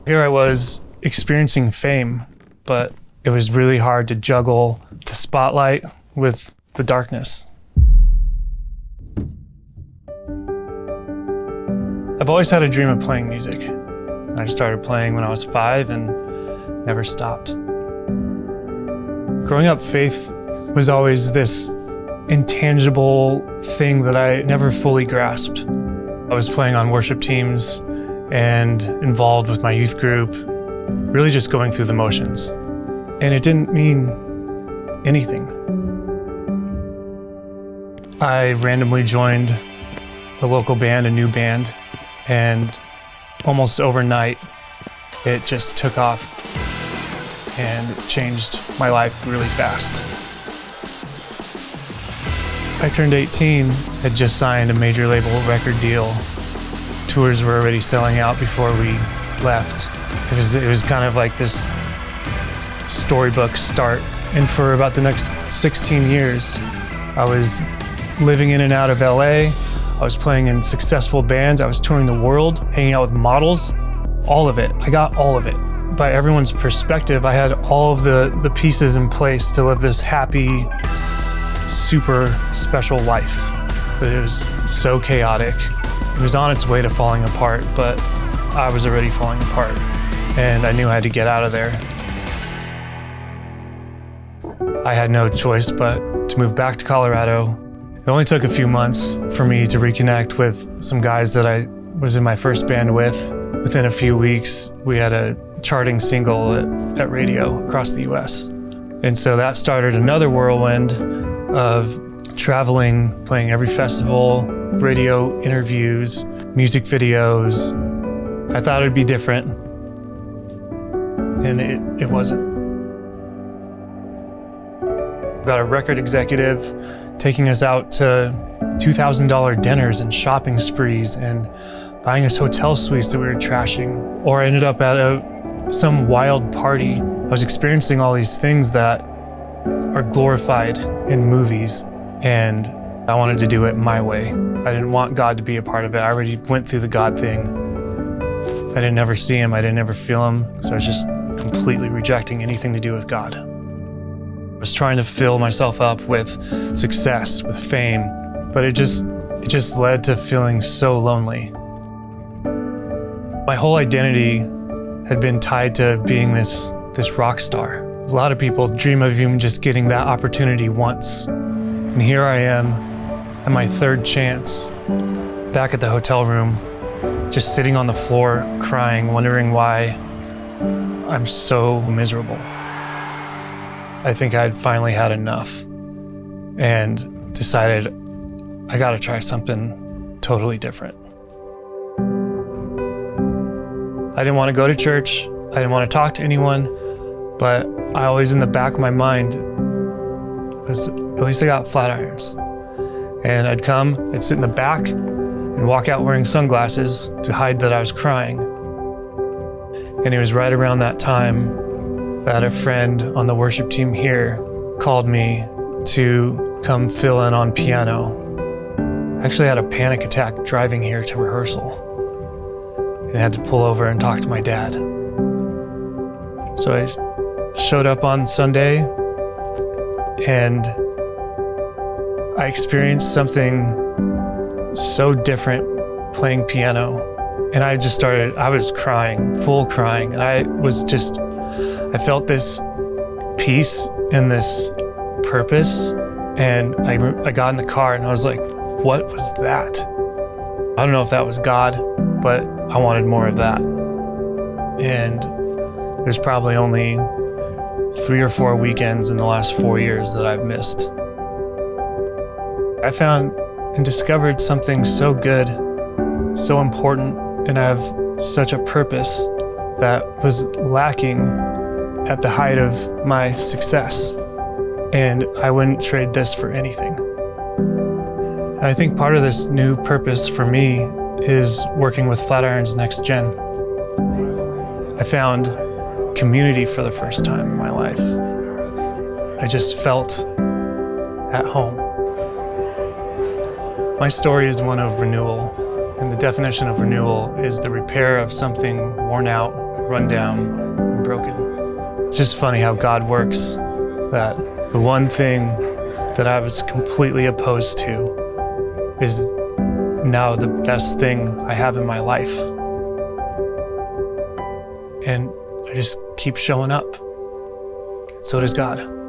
Here I was experiencing fame, but it was really hard to juggle the spotlight with the darkness. I've always had a dream of playing music. I started playing when I was 5 and never stopped. Growing up, faith was always this intangible thing that I never fully grasped. I was playing on worship teams and involved with my youth group, really just going through the motions. And it didn't mean anything. I randomly joined a local band, a new band, and almost overnight, it just took off and it changed my life really fast. I turned 18, had just signed a major label record deal. Tours were already selling out before we left. It was kind of like this storybook start. And for about the next 16 years, I was living in and out of LA. I was playing in successful bands. I was touring the world, hanging out with models, all of it. I got all of it. By everyone's perspective, I had all of the pieces in place to live this happy, super special life. But it was so chaotic. It was on its way to falling apart, but I was already falling apart, and I knew I had to get out of there. I had no choice but to move back to Colorado. It only took a few months for me to reconnect with some guys that I was in my first band with. Within a few weeks, we had a charting single at radio across the US. And so that started another whirlwind of traveling, playing every festival, radio interviews, music videos. I thought it'd be different, and it wasn't. Got a record executive taking us out to $2,000 dinners and shopping sprees and buying us hotel suites that we were trashing. Or I ended up at some wild party. I was experiencing all these things that are glorified in movies, and I wanted to do it my way. I didn't want God to be a part of it. I already went through the God thing. I didn't ever see him, I didn't ever feel him, so I was just completely rejecting anything to do with God. I was trying to fill myself up with success, with fame, but it just led to feeling so lonely. My whole identity had been tied to being this rock star. A lot of people dream of even just getting that opportunity once. And here I am at my third chance, back at the hotel room, just sitting on the floor, crying, wondering why I'm so miserable. I think I'd finally had enough and decided I gotta try something totally different. I didn't want to go to church. I didn't want to talk to anyone, but I always in the back of my mind was, at least I got Flatirons. And I'd come, I'd sit in the back and walk out wearing sunglasses to hide that I was crying. And it was right around that time that a friend on the worship team here called me to come fill in on piano. I actually had a panic attack driving here to rehearsal and had to pull over and talk to my dad. So I showed up on Sunday and I experienced something so different playing piano. And I was crying, full crying. And I felt this peace and this purpose. And I got in the car and I was like, what was that? I don't know if that was God, but I wanted more of that. And there's probably only 3 or 4 weekends in the last 4 years that I've missed. I found and discovered something so good, so important, and I have such a purpose that was lacking at the height of my success. And I wouldn't trade this for anything. And I think part of this new purpose for me is working with Flatirons NextGen. I found community for the first time in my life. I just felt at home. My story is one of renewal, and the definition of renewal is the repair of something worn out run down and broken. It's just funny how God works, that the one thing that I was completely opposed to is now the best thing I have in my life. And I just keep showing up. So does God.